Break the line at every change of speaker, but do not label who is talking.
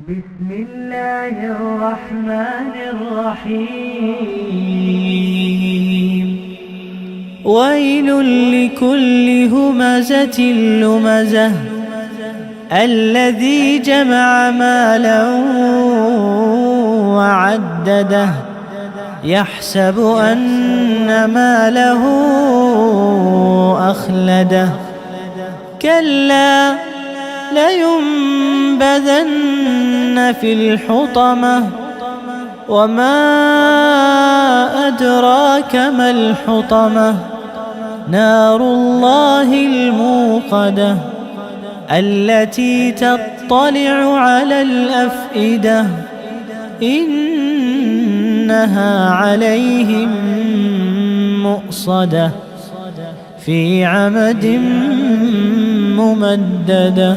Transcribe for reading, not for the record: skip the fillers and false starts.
بسم الله الرحمن الرحيم ويل لكل همزة لمزة الذي جمع مالا وعدده يحسب أن ماله أخلده كلا لينبذن في الحطمة وما أدراك ما الحطمة نار الله الموقدة التي تطلع على الأفئدة إنها عليهم مؤصدة في عمد ممددة.